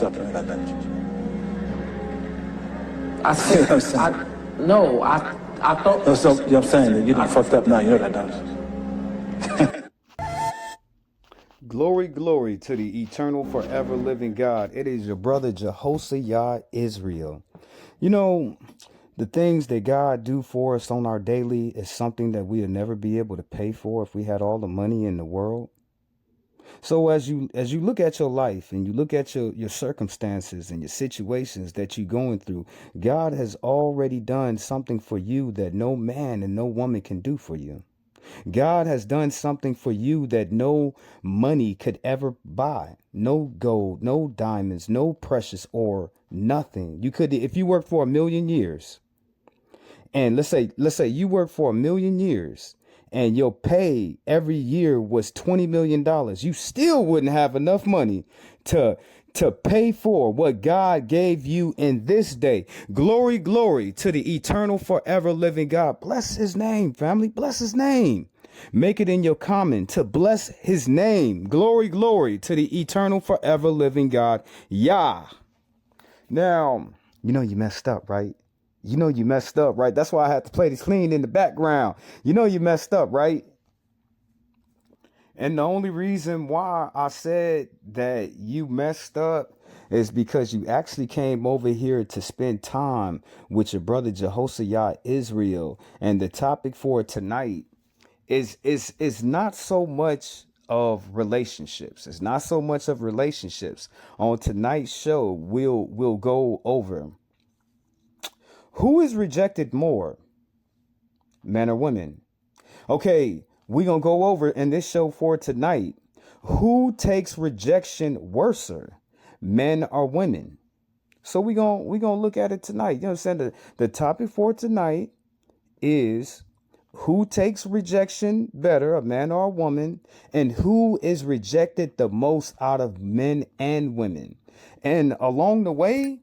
fucked up and I got that. I said, You know what I'm saying? I thought. No, so, you know what I'm saying? That you done fucked up now, you know that, don't you? Glory, glory to the eternal, forever living God. It is your brother Jehoshaphat Israel. You know, the things that God do for us on our daily is something that we'll never be able to pay for if we had all the money in the world. So as you look at your life and you look at your circumstances and your situations that you're going through, God has already done something for you that no man and no woman can do for you. God has done something for you that no money could ever buy. No gold, no diamonds, no precious ore, nothing. You could, if you worked for 1,000,000 years, and let's say you worked for 1,000,000 years and your pay every year was $20 million, you still wouldn't have enough money to pay for what God gave you in this day. Glory, glory to the eternal, forever living God. Bless his name, family. Bless his name. Make it in your comment to bless his name. Glory, glory to the eternal, forever living God. Yah. Now, you know you messed up, right? You know you messed up, right? That's why I had to play this clean in the background. You know you messed up, right? And the only reason why I said that you messed up is because you actually came over here to spend time with your brother Jehoshaphat Israel. And the topic for tonight is not so much of relationships. It's not so much of relationships. On tonight's show, we'll go over who is rejected more, men or women. Okay, we're going to go over in this show for tonight, who takes rejection worser, men or women? So we're going to look at it tonight. You know what I'm saying? The topic for tonight is who takes rejection better, a man or a woman, and who is rejected the most out of men and women. And along the way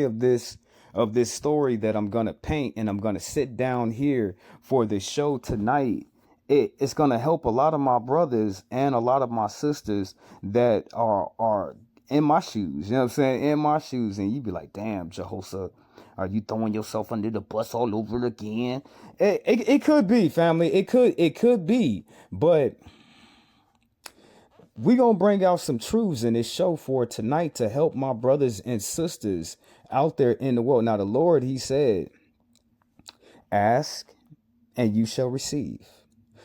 of this story that I'm going to paint, and I'm going to sit down here for this show tonight, it's going to help a lot of my brothers and a lot of my sisters that are in my shoes. You know what I'm saying? In my shoes. And you be like, damn, Jehoshaphat, are you throwing yourself under the bus all over again? It could be, family. It could be. But we're going to bring out some truths in this show for tonight to help my brothers and sisters out there in the world. Now, the Lord, he said, ask and you shall receive.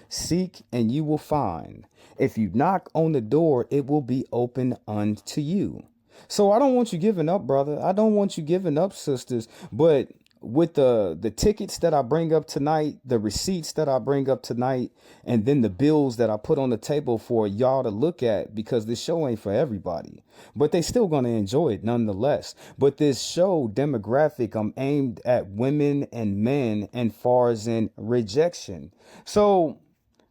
Seek and you will find. If you knock on the door, it will be open unto you. So I don't want you giving up, brother. I don't want you giving up, sisters. But with the tickets that I bring up tonight, the receipts that I bring up tonight, and then the bills that I put on the table for y'all to look at, because this show ain't for everybody, but they still going to enjoy it nonetheless. But this show demographic, I'm aimed at women and men and far as in rejection. So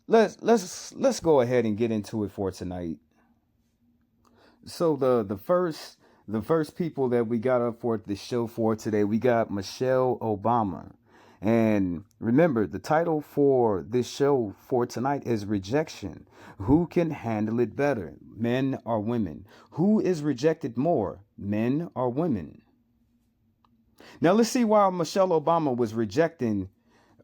let's go ahead and get into it for tonight. So the first people that we got up for the show for today, we got Michelle Obama. And remember, the title for this show for tonight is Rejection. Who can handle it better, men or women? Who is rejected more, men or women? Now let's see why Michelle Obama was rejecting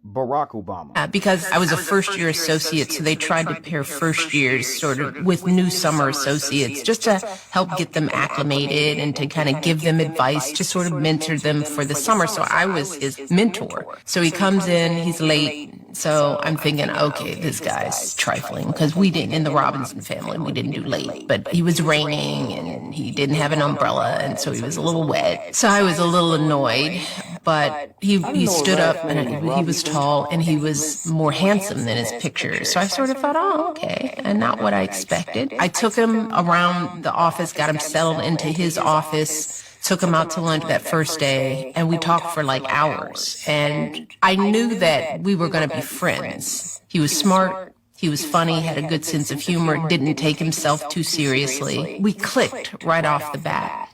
Barack Obama. Because I was a first year associate, so they tried to pair first years sort of with new summer associates just to help get them acclimated and to kind of give them advice, to sort of mentor them for the summer. So I was his mentor. So he comes in, he's late. So I'm thinking, okay, this guy's trifling, because we didn't, in the Robinson family, we didn't do late, but he was raining and he didn't have an umbrella. And so he was a little wet. So I was a little annoyed, but he stood up and he was tall and he was more handsome than his pictures. So I sort of thought, oh, okay. And not what I expected. I took him around the office, got him settled into his office, took him out to lunch that first day, and we talked for like hours. And I knew that we were going to be friends. He was smart. He was funny, had a good sense of humor, didn't take himself too seriously. We clicked right off the bat.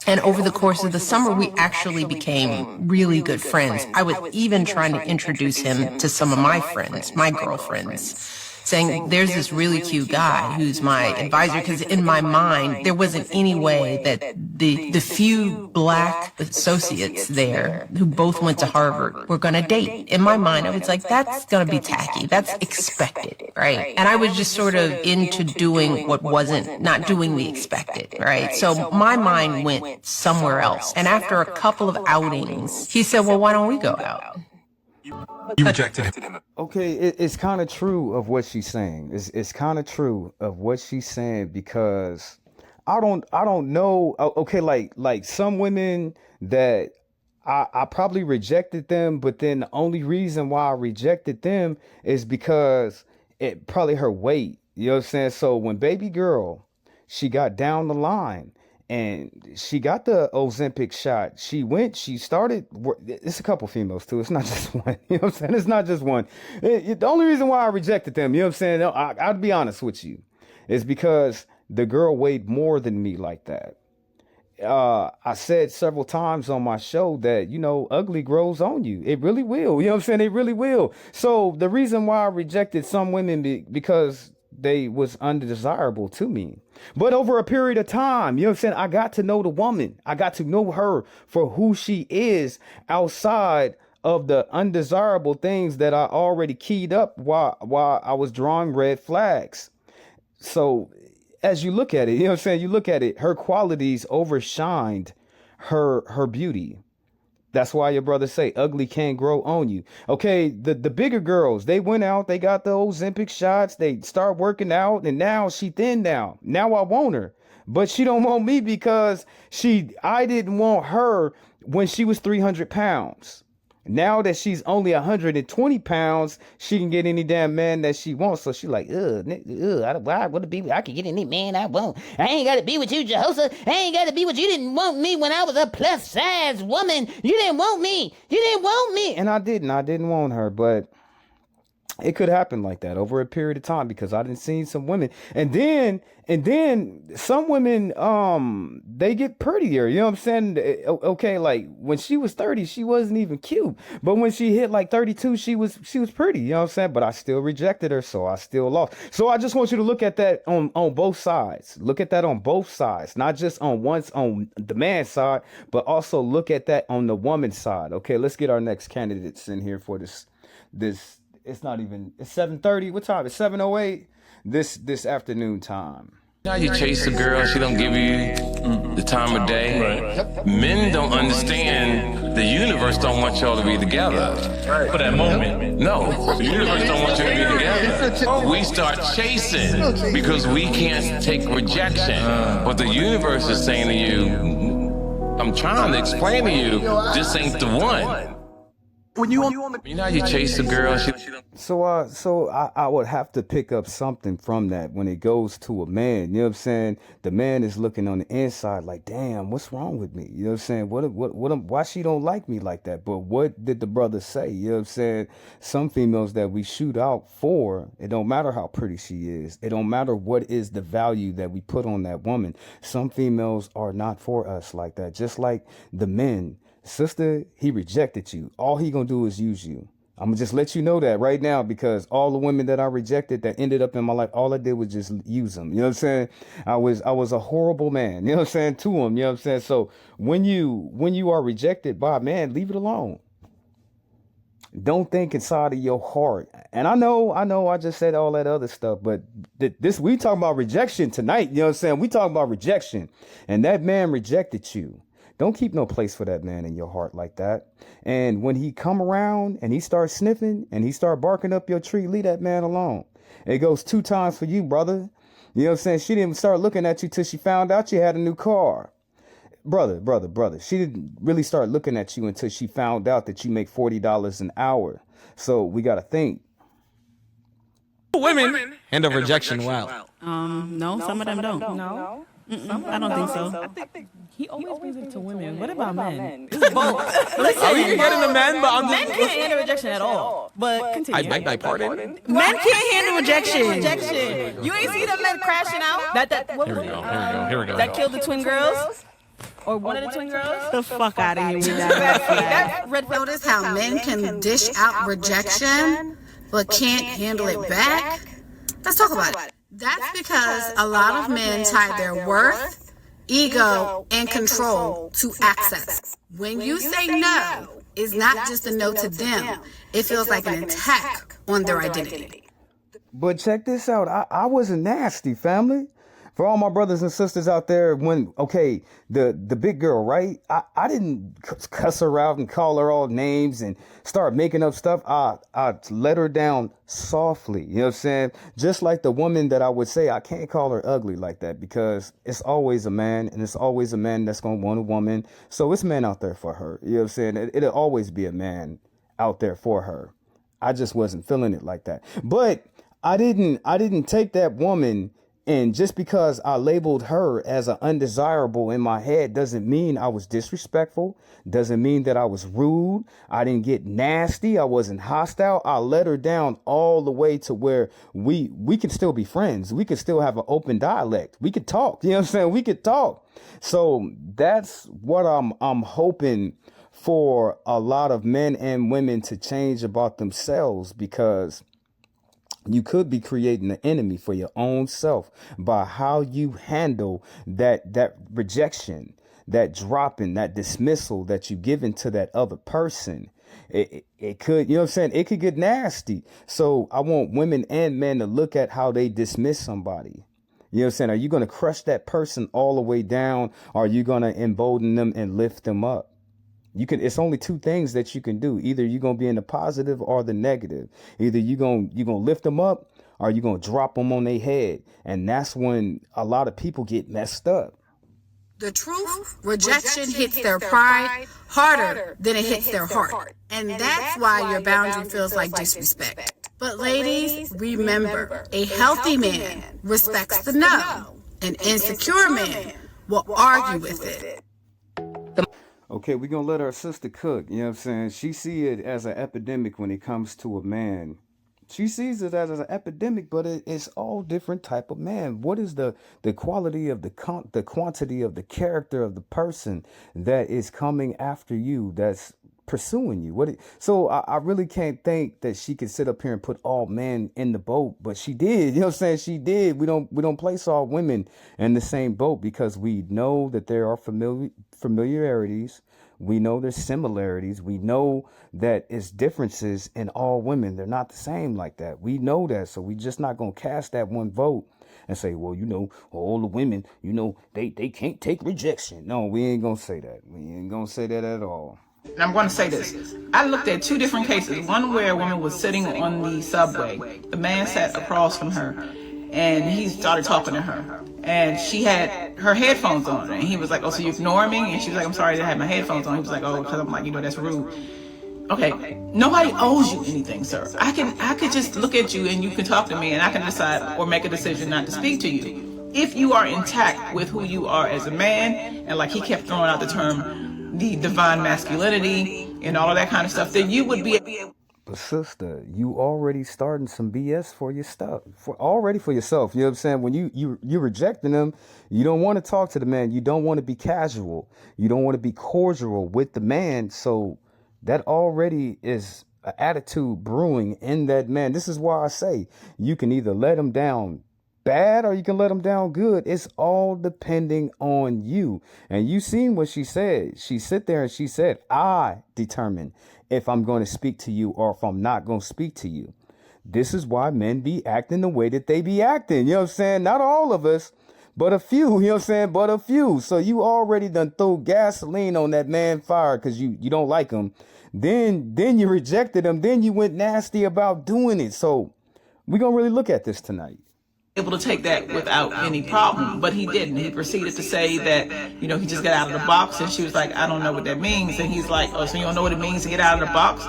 And over the course of the summer, we actually became really good friends. I was even trying to introduce him to some of my friends, my girlfriends. saying, there's this really cute guy who's my advisor, because in my mind, there wasn't any way that the few black associates there who both went to Harvard were going to date. In my mind, I was like, that's going to be tacky. That's expected, right? And I was just sort of into doing what wasn't, not doing the expected, right? So my mind went somewhere else. And after a couple of outings, he said, well, why don't we go out? You rejected him. Okay, it's kind of true of what she's saying. It's kind of true of what she's saying, because I don't know. Okay, like some women that I probably rejected them, but then the only reason why I rejected them is because it probably her weight. You know what I'm saying? So when baby girl, she got down the line and she got the Ozempic shot, she started, it's a couple females too. It's not just one. You know what I'm saying? It's not just one. The only reason why I rejected them, you know what I'm saying? I'll be honest with you, is because the girl weighed more than me like that. I said several times on my show that, ugly grows on you. It really will. You know what I'm saying? It really will. So the reason why I rejected some women because they was undesirable to me. But over a period of time, you know what I'm saying, I got to know the woman. I got to know her for who she is outside of the undesirable things that I already keyed up while I was drawing red flags. So as you look at it, you know what I'm saying, you look at it, her qualities overshined her beauty. That's why your brother say ugly can't grow on you. Okay, the bigger girls, they went out, they got the Ozempic shots, they start working out, and now she thin down. Now I want her, but she don't want me because I didn't want her when she was 300 pounds. Now that she's only 120 pounds, she can get any damn man that she wants. So she like, I want to be, I can get any man I want. I ain't got to be with you, Jehoshaphat. I ain't got to be with you. You didn't want me when I was a plus size woman. You didn't want me. You didn't want me. And I didn't want her, but it could happen like that over a period of time, because I done seen some women, and then some women, they get prettier. You know what I'm saying? Okay, like when she was 30, she wasn't even cute, but when she hit like 32, she was pretty. You know what I'm saying? But I still rejected her, so I still lost. So I just want you to look at that on both sides. Look at that on both sides, not just on the man's side, but also look at that on the woman's side. Okay, let's get our next candidates in here for this. It's not even, it's 7:30. What time? It's 7:08 this afternoon time. Now you chase a girl, she don't give you the time of day. Right. Men don't understand the universe don't want y'all to be together. For that moment. No, the universe don't want you to be together. We start chasing because we can't take rejection. But the universe is saying to you, I'm trying to explain to you, this ain't the one. You know, you chase a girl. So I would have to pick up something from that when it goes to a man. You know what I'm saying? The man is looking on the inside like, damn, what's wrong with me? You know what I'm saying? Why she don't like me like that? But what did the brother say? You know what I'm saying? Some females that we shoot out for, it don't matter how pretty she is. It don't matter what is the value that we put on that woman. Some females are not for us like that. Just like the men. Sister, he rejected you. All he gonna do is use you. I'm gonna just let you know that right now, because all the women that I rejected that ended up in my life, all I did was just use them. You know what I'm saying? I was a horrible man, you know what I'm saying, to them. You know what I'm saying? So when you are rejected by a man, leave it alone. Don't think inside of your heart. And I know I just said all that other stuff, but we talking about rejection tonight. You know what I'm saying? We talking about rejection, and that man rejected you. Don't keep no place for that man in your heart like that. And when he come around and he starts sniffing and he start barking up your tree, leave that man alone. It goes 2 times for you, brother. You know what I'm saying? She didn't start looking at you till she found out you had a new car. Brother. She didn't really start looking at you until she found out that you make $40 an hour. So we got to think. Women handle rejection well. No, some of them don't. No. I don't think so. I think he always brings it to women. What about men? It's both. Listen, Are you getting the men? But men can't handle rejection at all. But continue. I beg thy pardon. Men can't handle rejection. You ain't see them men crashing out? Here we go. That killed the twin girls? Or one of the twin girls? The fuck out of here with that. Notice how men can dish out rejection, but can't handle it back? Let's talk about it. That's because a lot of men tie their worth, ego, and control to access. When you say no, it's not just a no to them. It feels like an attack on their identity. But check this out. I wasn't nasty, family. For all my brothers and sisters out there, the big girl, right? I didn't cuss her out and call her all names and start making up stuff. I let her down softly. You know what I'm saying? Just like the woman that I would say, I can't call her ugly like that because it's always a man, and it's always a man that's going to want a woman. So it's men out there for her. You know what I'm saying? It'll always be a man out there for her. I just wasn't feeling it like that. But I didn't take that woman, and just because I labeled her as an undesirable in my head doesn't mean I was disrespectful, doesn't mean that I was rude. I didn't get nasty. I wasn't hostile. I let her down all the way to where we could still be friends. We could still have an open dialect. We could talk. You know what I'm saying? We could talk. So that's what I'm hoping for a lot of men and women to change about themselves, because you could be creating an enemy for your own self by how you handle that rejection, that dropping, that dismissal that you give into that other person. It could, you know what I'm saying? It could get nasty. So I want women and men to look at how they dismiss somebody. You know what I'm saying? Are you going to crush that person all the way down? Or are you going to embolden them and lift them up? It's only two things that you can do. Either you're going to be in the positive or the negative. Either you're going to lift them up or you're going to drop them on their head. And that's when a lot of people get messed up. The truth, rejection hits their pride harder than it hits their heart. And that's why your boundary feels like disrespect. But ladies, remember, a healthy man respects the no. An insecure man will argue with it. Okay, we're going to let our sister cook. You know what I'm saying? She sees it as an epidemic when it comes to a man. She sees it as an epidemic, but it's all different type of man. What is the quality of the quantity of the character of the person that is coming after you, that's pursuing you? So I really can't think that she could sit up here and put all men in the boat, but she did. You know what I'm saying? She did. We don't place all women in the same boat, because we know that there are familiarities. We know there's similarities. We know that it's differences in all women. They're not the same like that. We know that. So we just not going to cast that one vote and say, well, all the women, they can't take rejection. No, we ain't going to say that. We ain't going to say that at all. And I'm going to say this. I looked at two different cases. One where a woman was sitting on the subway. The man sat across from her, and he started talking to her. And she had her headphones on. And he was like, oh, so you ignoring me? And she was like, I'm sorry, I had my headphones on. He was like, oh, because I'm like, that's rude. Okay, nobody owes you anything, sir. I could just look at you and you can talk to me, and I can decide or make a decision not to speak to you. If you are intact with who you are as a man, and like he kept throwing out the term, the divine masculinity and all of that kind of stuff, then you would be. But sister, you already starting some BS for your stuff, for yourself. You know what I'm saying? When you're rejecting them, you don't want to talk to the man. You don't want to be casual. You don't want to be cordial with the man. So that already is an attitude brewing in that man. This is why I say you can either let him down bad or you can let him down good. It's all depending on you. And you seen what she said. She sit there and she said, I determine if I'm going to speak to you or if I'm not going to speak to you. This is why men be acting the way that they be acting. You know what I'm saying? Not all of us, but a few. You know what I'm saying? But a few. So you already done throw gasoline on that man fire because you don't like him. Then you rejected him. Then you went nasty about doing it. So we're going to really look at this tonight. Able to take that without any problem, but he didn't. He proceeded to say that, he just got out of the box, and she was like, I don't know what that means. And he's like, oh, so you don't know what it means to get out of the box?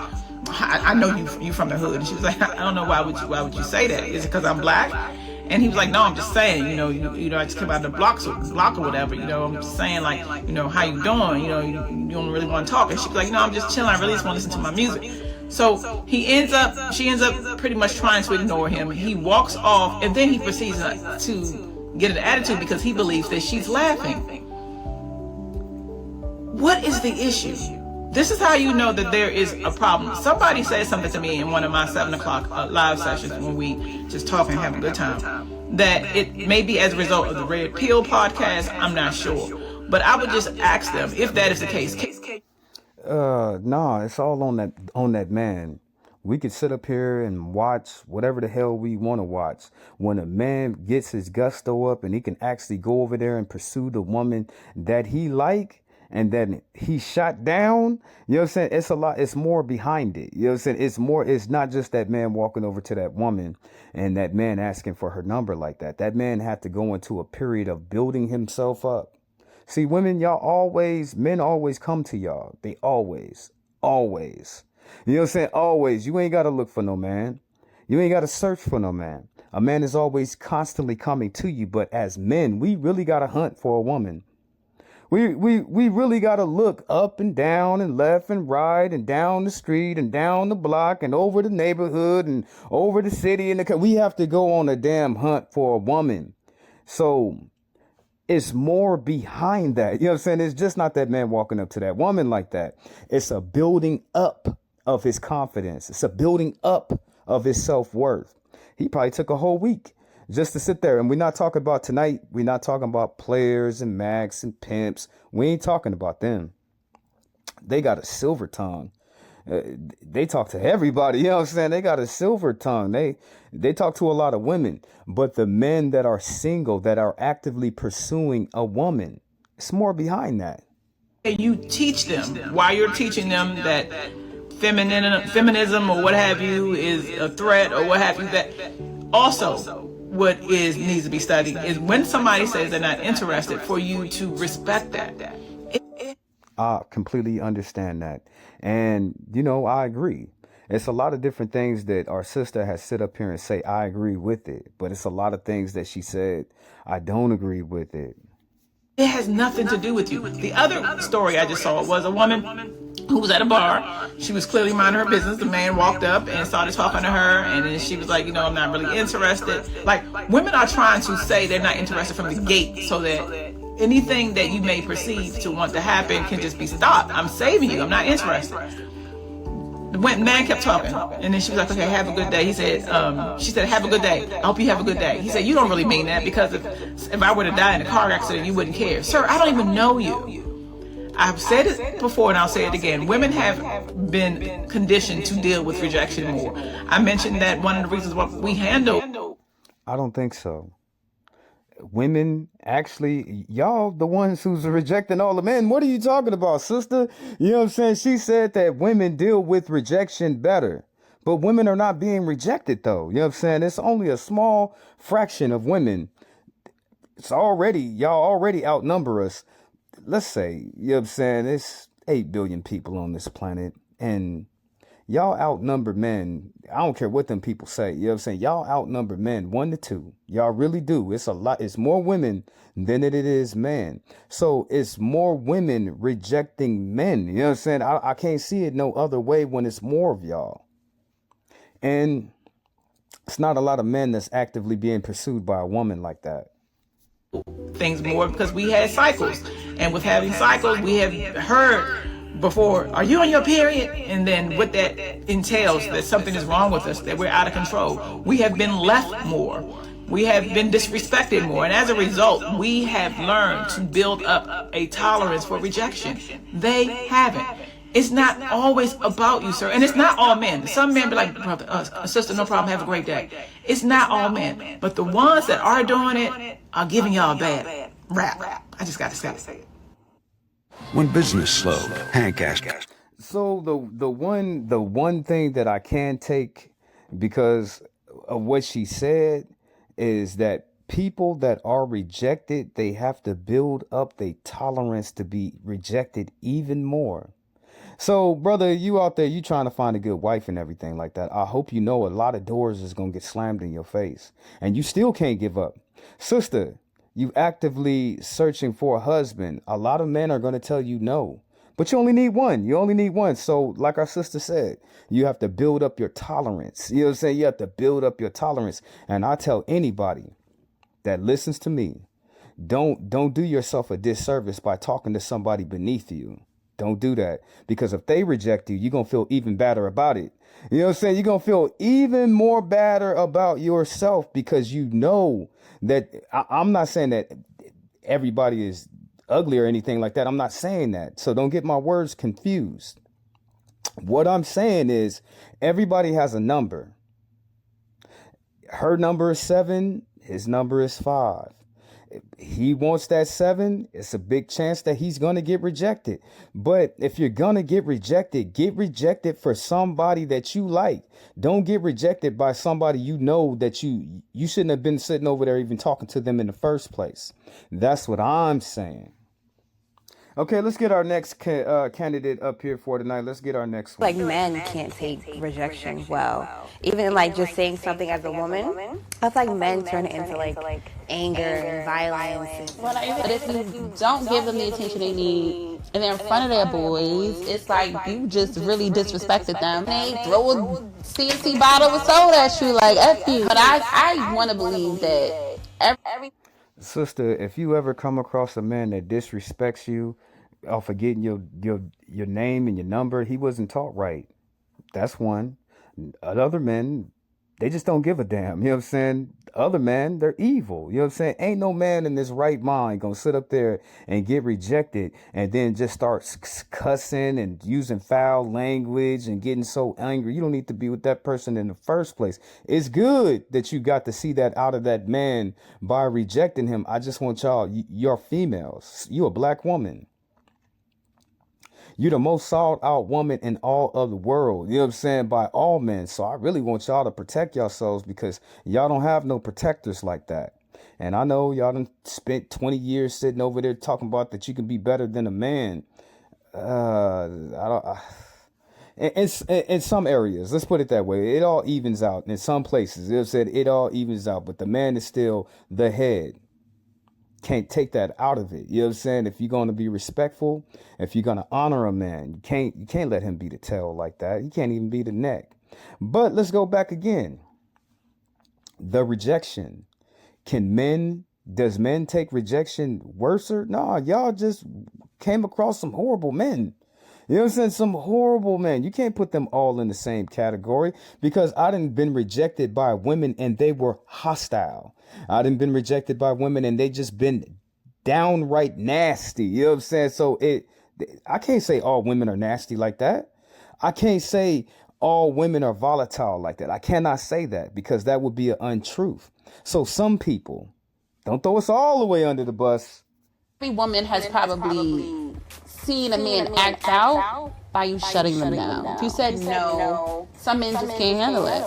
I know you from the hood. And she was like, I don't know, why would you say that? Is it because I'm black? And he was like, no, I'm just saying, I just came out of the block or whatever, I'm just saying, like, how you doing? You don't really want to talk. And she was like, no, I'm just chilling. I really just want to listen to my music. So she ends up pretty much trying to ignore him. He walks off, and then he proceeds to get an attitude because he believes that she's laughing. What is the issue? This is how you know that there is a problem. Somebody said something to me in one of my 7 o'clock live sessions when we just talk and have a good time, that it may be as a result of the Red Pill podcast. I'm not sure. But I would just ask them if that is the case. Nah, it's all on that man. We could sit up here and watch whatever the hell we want to watch. When a man gets his gusto up and he can actually go over there and pursue the woman that he like, and then he shot down, you know what I'm saying? It's a lot. It's more behind it. You know what I'm saying? It's not just that man walking over to that woman and that man asking for her number like that. That man had to go into a period of building himself up. See, women, men always come to y'all. They always. You know what I'm saying? Always. You ain't got to look for no man. You ain't got to search for no man. A man is always constantly coming to you. But as men, we really got to hunt for a woman. We really got to look up and down and left and right and down the street and down the block and over the neighborhood and over the city. We have to go on a damn hunt for a woman. So it's more behind that. You know what I'm saying? It's just not that man walking up to that woman like that. It's a building up of his confidence. It's a building up of his self-worth. He probably took a whole week just to sit there. And we're not talking about tonight. We're not talking about players and mags and pimps. We ain't talking about them. They got a silver tongue. They talk to everybody. You know what I'm saying? They got a silver tongue. They talk to a lot of women. But the men that are single, that are actively pursuing a woman, it's more behind that. You teach them while you're teaching them that feminism or what have you is a threat or what have you. That also what needs to be studied is when somebody says they're not interested, for you to respect that. I completely understand that. And, I agree. It's a lot of different things that our sister has sit up here and say, I agree with it. But it's a lot of things that she said, I don't agree with it. It has nothing to do with you. The other story I just saw was a woman who was at a bar. She was clearly minding her business. The man walked up and started talking to her, and then she was like, I'm not really interested. Like, women are trying to say they're not interested from the gate so that anything that you may perceive to want to happen can just be stopped. I'm saving you. I'm not interested. The man kept talking, and then she was like, okay, have a good day. He said, she said, have a good day. I hope you have a good day. He said, you don't really mean that, because if I were to die in a car accident, you wouldn't care. Sir, I don't even know you. I've said it before and I'll say it again. Women have been conditioned to deal with rejection more. I mentioned that one of the reasons why we handle. I don't think so. Women, actually, y'all the ones who's rejecting all the men. What are you talking about, sister? You know what I'm saying? She said that women deal with rejection better. But women are not being rejected, though. You know what I'm saying? It's only a small fraction of women. Y'all already outnumber us. Let's say, you know what I'm saying? It's 8 billion people on this planet. And y'all outnumber men. I don't care what them people say. You know what I'm saying? Y'all outnumber men 1 to 2. Y'all really do. It's a lot. It's more women than it is men. So it's more women rejecting men. You know what I'm saying? I can't see it no other way when it's more of y'all. And it's not a lot of men that's actively being pursued by a woman like that. Things more because we had cycles. And with having cycles, we have heard before, are you on your period? And then what that entails, that something is wrong with us, that we're out of control. We have been left more. We have been disrespected more. And as a result, we have learned to build up a tolerance for rejection. They haven't. It's not always about you, sir. And it's not all men. Some men be like, brother, sister, no problem, have a great day. It's not all men. But the ones that are doing it are giving y'all a bad rap. I just got to say it. When business slowed, Hank asked. So the one thing that I can take because of what she said is that people that are rejected, they have to build up their tolerance to be rejected even more. So, brother, you out there, you trying to find a good wife and everything like that. I hope you know a lot of doors is going to get slammed in your face and you still can't give up. Sister, you actively searching for a husband. A lot of men are going to tell you no, but you only need one. You only need one. So like our sister said, you have to build up your tolerance. You know what I'm saying? You have to build up your tolerance. And I tell anybody that listens to me, don't do yourself a disservice by talking to somebody beneath you. Don't do that. Because if they reject you, you're going to feel even better about it. You know what I'm saying? You're going to feel even more better about yourself because you know that I'm not saying that everybody is ugly or anything like that. I'm not saying that. So don't get my words confused. What I'm saying is everybody has a number. Her number is 7. His number is 5. He wants that 7. It's a big chance that he's going to get rejected. But if you're going to get rejected for somebody that you like. Don't get rejected by somebody you know that you shouldn't have been sitting over there even talking to them in the first place. That's what I'm saying. Okay, let's get our next candidate up here for tonight. Let's get our next one. Like men can't take rejection well. Even like just saying something as a woman, I feel like men turn it into like anger and violence. But if you don't give them the attention they need and they're in front of their boys, it's like you just really disrespected them. They throw a CNC bottle of soda at you like F you. But I want to believe that every Sister, if you ever come across a man that disrespects you off of getting your name and your number, he wasn't taught right. That's one. Other men, they just don't give a damn. You know what I'm saying? Other men, they're evil. You know what I'm saying? Ain't no man in this right mind gonna sit up there and get rejected and then just start cussing and using foul language and getting so angry. You don't need to be with that person in the first place. It's good that you got to see that out of that man by rejecting him. I just want y'all, you're females. You a black woman. You're the most sought out woman in all of the world. You know what I'm saying? By all men. So I really want y'all to protect yourselves because y'all don't have no protectors like that. And I know y'all done spent 20 years sitting over there talking about that you can be better than a man. In some areas, let's put it that way. It all evens out. In some places, it all evens out. But the man is still the head. Can't take that out of it. You know what I'm saying? If you're going to be respectful, if you're going to honor a man, you can't let him be the tail like that. You can't even be the neck. But let's go back again. The rejection. Does men take rejection worse? No, y'all just came across some horrible men. You know what I'm saying? Some horrible men. You can't put them all in the same category because I done been rejected by women and they were hostile. I done been rejected by women and they just been downright nasty. You know what I'm saying? So I can't say all women are nasty like that. I can't say all women are volatile like that. I cannot say that because that would be an untruth. So some people, don't throw us all the way under the bus. every woman has probably seen a man act out by you shutting them down. If you said no, some men just can't handle it.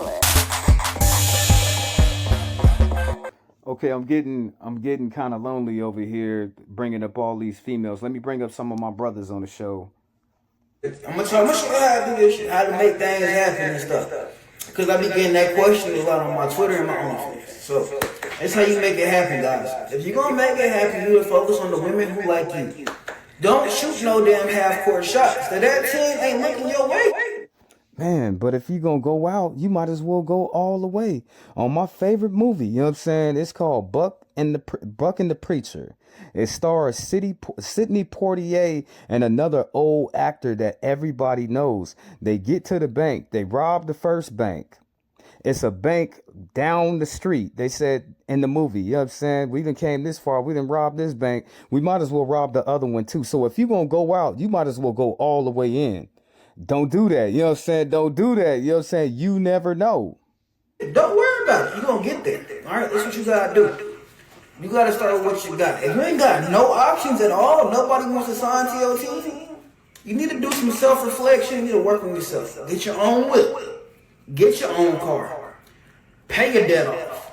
Okay, I'm getting kind of lonely over here bringing up all these females. Let me bring up some of my brothers on the show. I'm gonna show you how to do this shit, how to make things happen and stuff. Cause I be getting that question a lot on my Twitter and my OnlyFans. So that's how you make it happen, guys. If you're gonna make it happen, you will focus on the women who like you. Don't shoot no damn half-court shots. That team ain't looking your way. Man, but if you're going to go out, you might as well go all the way. On my favorite movie, you know what I'm saying? It's called Buck and the Preacher. It stars Sidney Poitier and another old actor that everybody knows. They get to the bank. They rob the first bank. It's a bank down the street. They said in the movie, you know what I'm saying? We done came this far. We done robbed this bank. We might as well rob the other one too. So if you're going to go out, you might as well go all the way in. Don't do that. You know what I'm saying? Don't do that. You know what I'm saying? You never know. Don't worry about it. You're going to get there. All right? That's what you got to do. You got to start with what you got. If you ain't got no options at all, nobody wants to sign to your team, you need to do some self-reflection. You need to work on yourself. Get your own whip. Get your own car. Pay your debt off.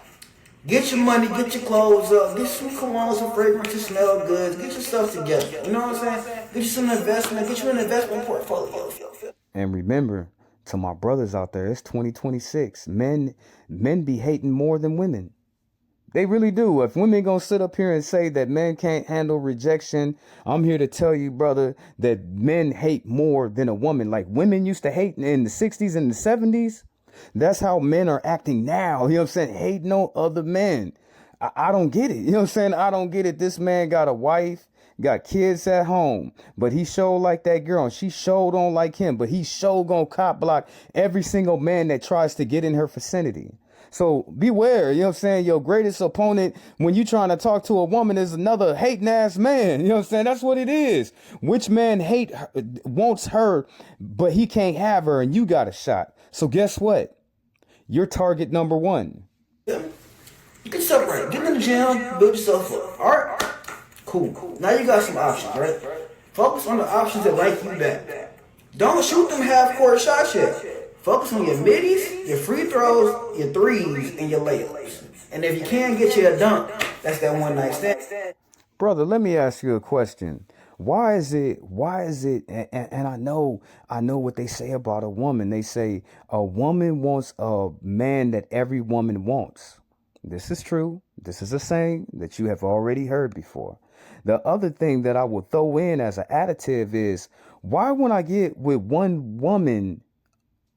Get your money. Get your clothes up. Get some colognes, some fragrances, smell good. Get yourself together. You know what I'm saying? Get you some investment. Get you an investment portfolio. And remember, to my brothers out there, it's 2026. Men be hating more than women. They really do. If women gonna sit up here and say that men can't handle rejection, I'm here to tell you, brother, that men hate more than a woman. Like women used to hate in the 60s and the 70s. That's how men are acting now. You know what I'm saying? Hating on other men. I don't get it. You know what I'm saying? I don't get it. This man got a wife, got kids at home, but he showed like that girl and she showed on like him, but he showed gonna cop block every single man that tries to get in her vicinity. So beware, you know what I'm saying? Your greatest opponent when you trying to talk to a woman is another hating ass man. You know what I'm saying? That's what it is. Which man wants her, but he can't have her and you got a shot. So guess what? You're target number one. Yeah. Get yourself right. Get in the gym, build yourself up. Alright? Cool. Now you got some options, right? Focus on the options that like you back. Don't shoot them half-court shots yet. Focus on your middies, your free throws, your threes, and your layups. And if you can't get you a dunk, that's that one night stand. Brother, let me ask you a question. Why is it, and I know what they say about a woman. They say a woman wants a man that every woman wants. This is true. This is a saying that you have already heard before. The other thing that I will throw in as an additive is, why when I get with one woman,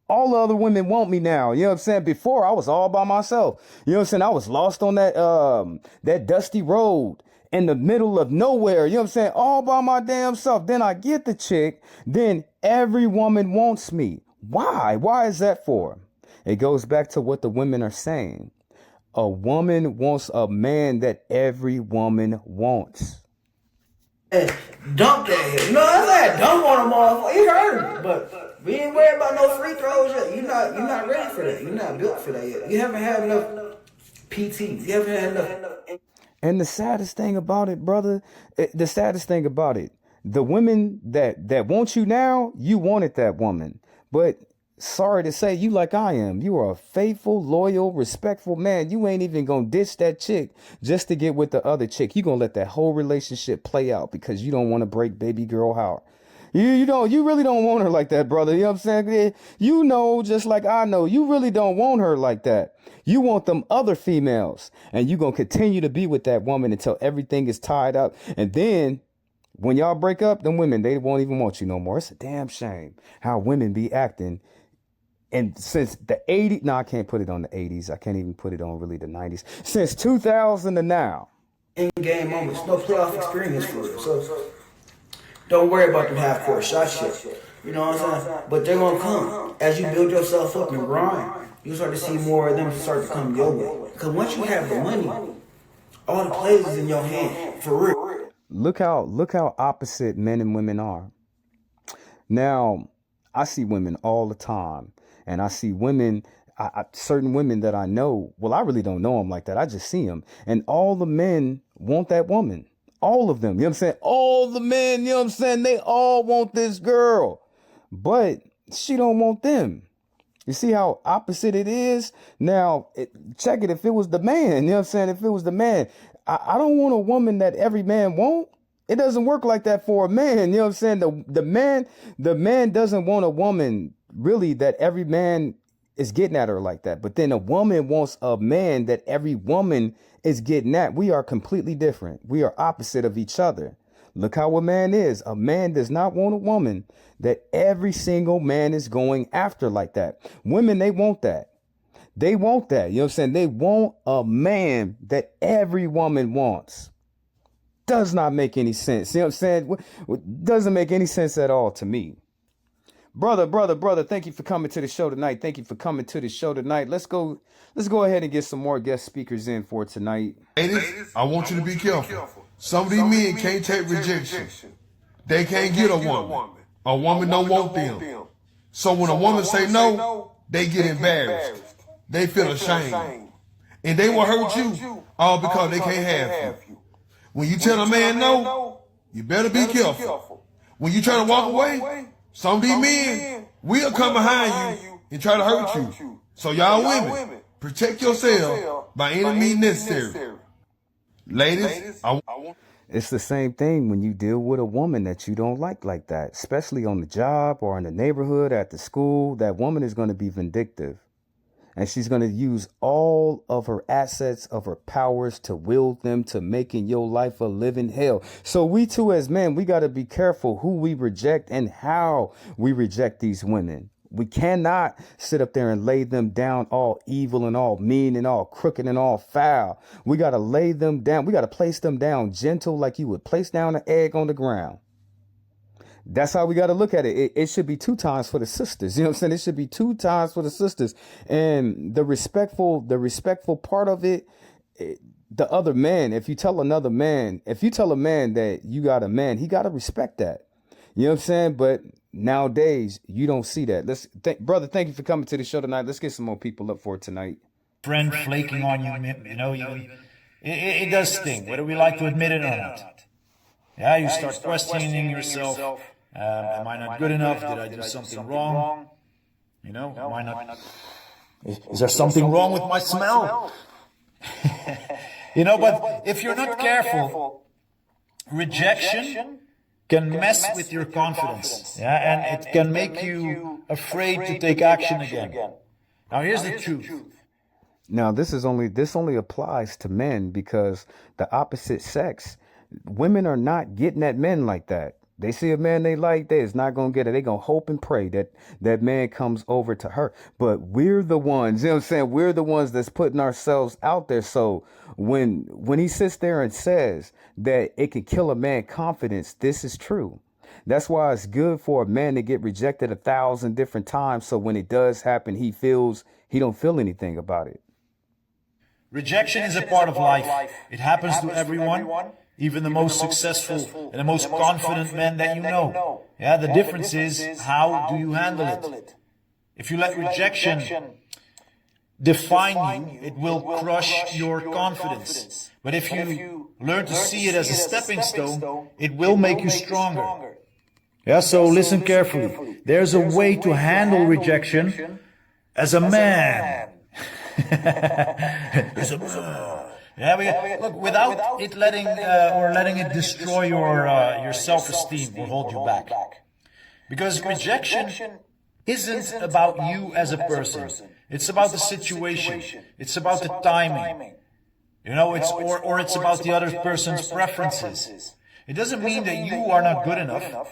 all the other women want me now? You know what I'm saying? Before I was all by myself. You know what I'm saying? I was lost on that dusty road in the middle of nowhere. You know what I'm saying? All by my damn self. Then I get the chick. Then every woman wants me. Why? Why is that for? It goes back to what the women are saying. A woman wants a man that every woman wants. Dunk that here. No, that's like dunk on them all. It hurt, but we ain't worried about no free throws yet. You're not ready for that. You're not built for that yet. You haven't had enough PT. You haven't had enough. And the saddest thing about it, brother, the women that want you now, you wanted that woman. But sorry to say, you like I am. You are a faithful, loyal, respectful man. You ain't even gonna ditch that chick just to get with the other chick. You gonna let that whole relationship play out because you don't want to break baby girl heart. You really don't want her like that, brother. You know what I'm saying? You know, just like I know, you really don't want her like that. You want them other females, and you gonna continue to be with that woman until everything is tied up. And then when y'all break up, them women, they won't even want you no more. It's a damn shame how women be acting. And since the 80s, no, I can't put it on the 80s. I can't even put it on really the 90s. Since 2000 to now. In-game moments, no playoff experience for it. So don't worry about them half-court shots yet. You know what I'm saying? But they're going to come. As you build yourself up and grind, you start to see more of them start to come your way. Because once you have the money, all the plays is in your hand. For real. Look how opposite men and women are. Now, I see women all the time. And I see women, certain women that I know. Well, I really don't know them like that. I just see them. And all the men want that woman. All of them. You know what I'm saying? All the men, you know what I'm saying? They all want this girl. But she don't want them. You see how opposite it is? Now, check it. If it was the man, you know what I'm saying? If it was the man, I don't want a woman that every man want. It doesn't work like that for a man. You know what I'm saying? The man doesn't want a woman really that every man is getting at her like that. But then a woman wants a man that every woman is getting at. We are completely different. We are opposite of each other. Look how a man is. A man does not want a woman that every single man is going after like that. Women, they want that. They want that. You know what I'm saying? They want a man that every woman wants. Does not make any sense. You know what I'm saying? Doesn't make any sense at all to me. Brother, thank you for coming to the show tonight. Let's go ahead and get some more guest speakers in for tonight. Ladies, I want you to be careful. Some of these men can't take rejection. They can't get a woman. A woman don't want them. So when a woman say no, they get embarrassed. They feel ashamed. And they will hurt you all because they can't have you. When you tell a man no, you better be careful. When you try to walk away, some of these men will come behind you and try to hurt you. So y'all women, protect yourself by any means necessary. Ladies, it's the same thing when you deal with a woman that you don't like that, especially on the job or in the neighborhood, at the school. That woman is going to be vindictive. And she's going to use all of her assets, of her powers to wield them to making your life a living hell. So we too, as men, we got to be careful who we reject and how we reject these women. We cannot sit up there and lay them down all evil and all mean and all crooked and all foul. We got to lay them down. We got to place them down gentle, like you would place down an egg on the ground. That's how we got to look at it. It should be 2 times for the sisters. You know what I'm saying? It should be 2 times for the sisters. And the respectful part of it, the other man, if you tell a man that you got a man, he got to respect that. You know what I'm saying? But nowadays, you don't see that. Brother, thank you for coming to the show tonight. Let's get some more people up for it tonight. Friend flaking on you, it does sting, whether we like to admit it or not. Yeah, you start questioning yourself. Am I not good enough? Did I do something wrong? Am I not? Is there something wrong with my smell? But if you're not careful, rejection can mess with your confidence. Yeah, and it can make you afraid to take action again. Now, here's the truth. Now, this only applies to men, because the opposite sex, women are not getting at men like that. They see a man they like, they is not going to get it. They going to hope and pray that man comes over to her. But we're the ones, you know what I'm saying? We're the ones that's putting ourselves out there. So when he sits there and says that it can kill a man's confidence, this is true. That's why it's good for a man to get rejected 1,000 different times. So when it does happen, he don't feel anything about it. Rejection is a part of life. It happens to everyone. Even the most successful and the most confident men that you know. Yeah, the difference is, how do you handle it? If you let rejection define you, it will crush your confidence. But if you learn to see it as a stepping stone, it will make you stronger. Yeah, so listen carefully. There's a way to handle rejection as a man. As a man. Yeah, look, without it letting it destroy your self-esteem or hold you back. Because rejection isn't about you as a person. It's about the situation. It's about the timing. It's about the other person's preferences. It doesn't mean that you are not good enough.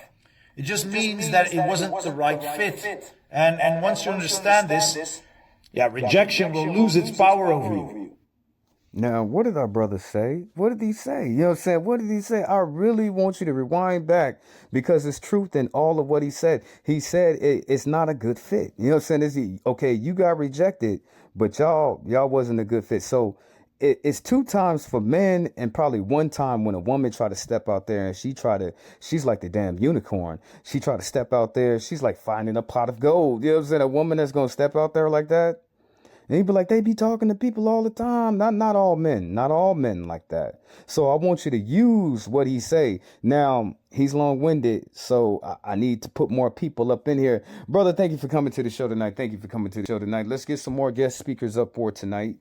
It just means that it wasn't the right fit. And once you understand this, rejection will lose its power over you. Now, what did our brother say? What did he say? You know what I'm saying? What did he say? I really want you to rewind back, because there's truth in all of what he said. He said it's not a good fit. You know what I'm saying? Okay, you got rejected, but y'all wasn't a good fit. So it's 2 times for men, and probably 1 time when a woman tried to step out there and she's like the damn unicorn. She tried to step out there. She's like finding a pot of gold. You know what I'm saying? A woman that's going to step out there like that. And he'd be like, they be talking to people all the time. Not all men like that. So I want you to use what he say. Now, he's long-winded, so I need to put more people up in here. Brother, thank you for coming to the show tonight. Let's get some more guest speakers up for tonight.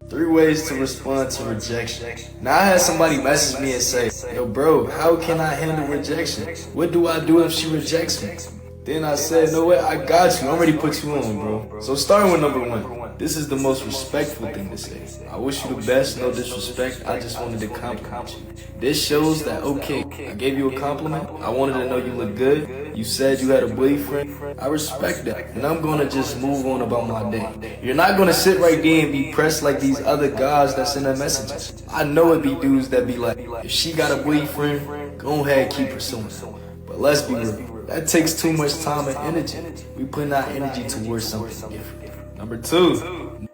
3 ways to respond to rejection. Now, I had somebody message me and say, yo, bro, how can I handle rejection? What do I do if she rejects me? Then I said, no way, I got you. I already put you on, bro. So starting with number 1. This is the most respectful thing to say. I wish you the best, no disrespect. I just wanted to compliment you. This shows that, okay, I gave you a compliment. I wanted to know you look good. You said you had a boyfriend. I respect that. And I'm going to just move on about my day. You're not going to sit right there and be pressed like these other guys that send her messages. I know it be dudes that be like, if she got a boyfriend, go ahead, keep pursuing her. But let's be real. That takes too much time and energy. We putting our energy towards something different. Number 2.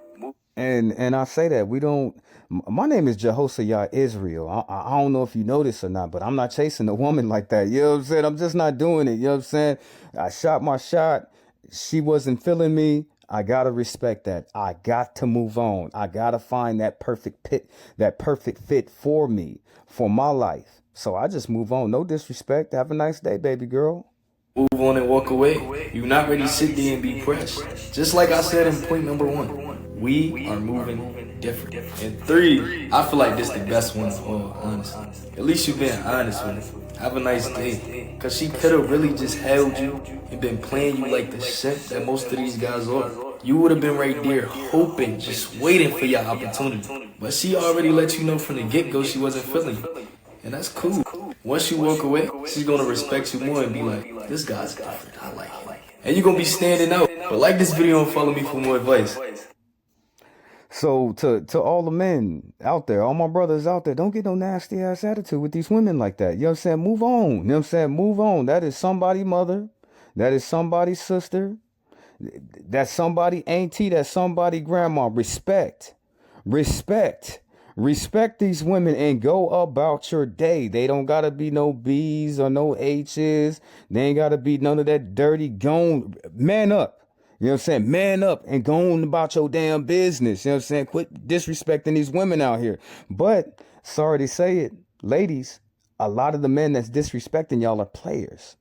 And I say that we don't. My name is Jehoshaphat Israel. I don't know if you know this or not, but I'm not chasing a woman like that. You know what I'm saying? I'm just not doing it. You know what I'm saying? I shot my shot. She wasn't feeling me. I gotta respect that. I got to move on. I gotta find that perfect fit for me, for my life. So I just move on. No disrespect. Have a nice day, baby girl. Move on and walk away. You're not ready to sit there and be pressed. Just like I said in point number 1, we are moving different. And 3, I feel like this is the best one of all, honestly. At least you've been honest with her. Have a nice day. Cause she could have really just held you and been playing you like the shit that most of these guys are. You would have been right there hoping, just waiting for your opportunity. But she already let you know from the get-go she wasn't feeling you. And that's cool. Once you walk away, she's gonna respect you more and be like, this guy's different. I like him. and you gonna be standing out. But like this video and follow me for more advice. So to all the men out there, all my brothers out there, don't get no nasty ass attitude with these women like that. You know what I'm saying? Move on. You know what I'm saying? Move on. That is somebody's mother. That is somebody's sister. That's somebody auntie. That's somebody grandma. Respect. Respect these women and go about your day. They don't gotta be no B's or no H's. They ain't gotta be none of that dirty gone. Man up. You know what I'm saying? Man up and go on about your damn business. You know what I'm saying? Quit disrespecting these women out here. But, sorry to say it, ladies, a lot of the men that's disrespecting y'all are players.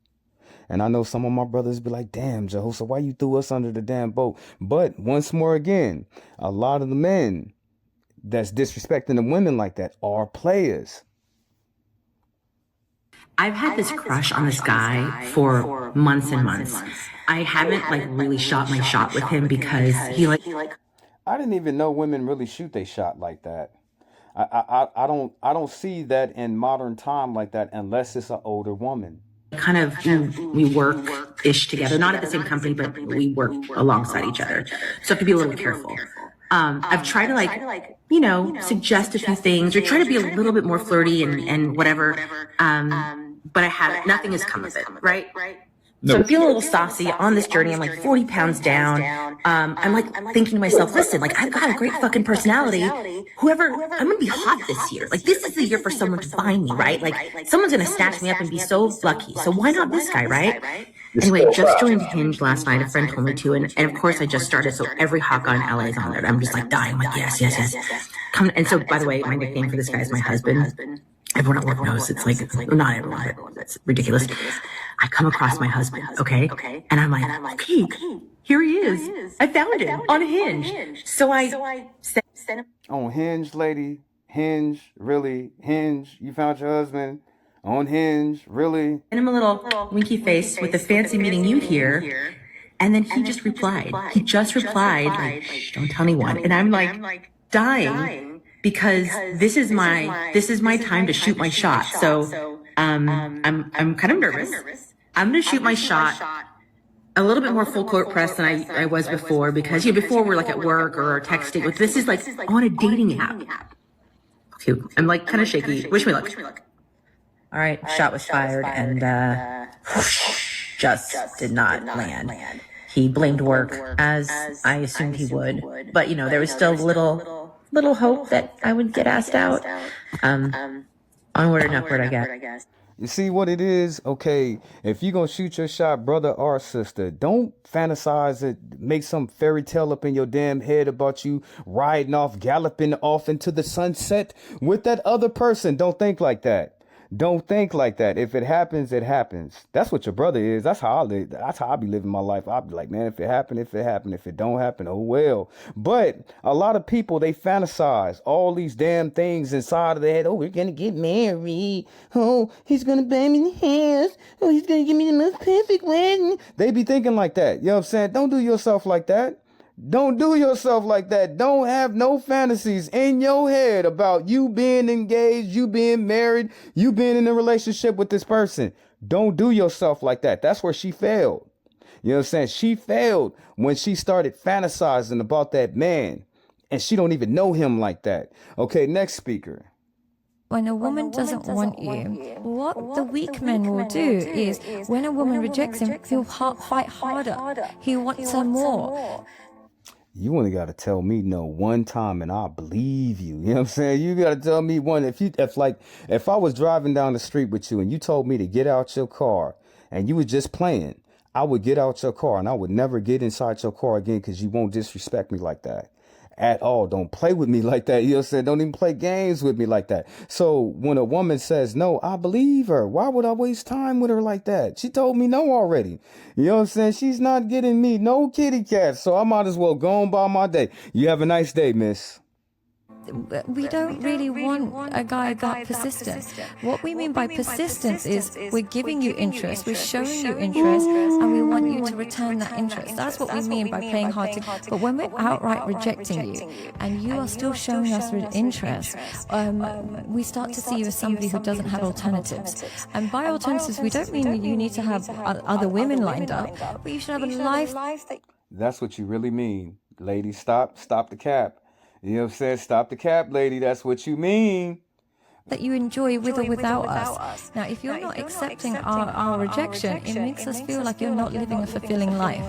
And I know some of my brothers be like, damn, Jehoshaphat, why you threw us under the damn boat? But, once more again, a lot of the men that's disrespecting the women like that are players. I've had this crush on this guy for months and months. I haven't like really shot my shot with him because he like. I didn't even know women really shoot they shot like that. I don't see that in modern time like that unless it's an older woman. Kind of we work-ish together, not at the same company, but we work alongside each other. So I have to be a little careful. I've tried to like, you know, suggest a few things or try to be a little bit more flirty and whatever. But I haven't, nothing has come of it, right? So I'm feeling a little saucy on this journey. I'm like 40 pounds down. I'm like thinking to myself, listen, like I've got a great fucking personality. I'm gonna be hot this year. Like this is the year for someone to find me, right? Like someone's gonna snatch me up and be so lucky. So why not this guy, right? Anyway, just joined Hinge last night. A friend told me to, and of course I just started. So every hot guy in LA is on there. I'm just like dying. I'm like, yes. And so, by the way, my nickname for this guy is my husband. Everyone at work knows it's like, not everyone, but it's ridiculous. I come across my husband, okay? And I'm like, okay, here he is. I found him on Hinge. So I sent him. On Hinge, lady. Hinge, really? Hinge, you found your husband? On Hinge, really? Sent him a little winky face with a fancy meeting you here. And then he just replied. He just replied, like, shh, don't tell anyone. And I'm like dying. Because this is my time to shoot my shot. So I'm kind of nervous. I'm gonna shoot my shot a little bit more full court press than I was before, because before we're like at work or texting. Like this is like on a dating app. Okay, I'm like kind of shaky. Wish me luck. All right, shot was fired and just did not land. He blamed work, as I assumed he would, but there was still little hope that I would get asked out. Onward and upward, I guess. You see what it is? Okay, if you're going to shoot your shot, brother or sister, don't fantasize it, make some fairy tale up in your damn head about you riding off, galloping off into the sunset with that other person. Don't think like that. Don't think like that. If it happens, it happens. That's what your brother is. That's how I live. That's how I be living my life. I'll be like, man, if it happen, if it happen. If it don't happen, oh well. But a lot of people, they fantasize all these damn things inside of their head. Oh, we're going to get married. Oh, he's going to buy me the house. Oh, he's going to give me the most perfect wedding. They be thinking like that. You know what I'm saying? Don't do yourself like that. Don't do yourself like that. Don't have no fantasies in your head about you being engaged, you being married, you being in a relationship with this person. Don't do yourself like that. That's where she failed. You know what I'm saying? She failed when she started fantasizing about that man, and she don't even know him like that. Okay, next speaker. When a woman doesn't want you, what the weak men will do is, when a woman rejects him, he'll fight harder. He wants her more. You only got to tell me no one time and I'll believe you. You know what I'm saying? You got to tell me one. If I was driving down the street with you and you told me to get out your car and you was just playing, I would get out your car and I would never get inside your car again because you won't disrespect me like that at all. Don't play with me like that. You know what I'm saying? Don't even play games with me like that. So when a woman says no, I believe her. Why would I waste time with her like that? She told me no already. You know what I'm saying? She's not getting me no kitty cat. So I might as well go on by my day. You have a nice day, miss. we don't really want a guy that persistent. What we mean by persistence is we're giving you interest, we're showing you interest, and we want you to return that interest. That's what we mean by playing hard to. But when we're outright rejecting you, and you are still showing us interest, we start to see you as somebody who doesn't have alternatives. And by alternatives, we don't mean that you need to have other women lined up, but you should have a life. That's what you really mean. Ladies, stop the cap. You know what I'm saying? Stop the cap, lady. That's what you mean. That you enjoy with or without us. Now, if you're not accepting our rejection, it makes us feel like you're not living a fulfilling life.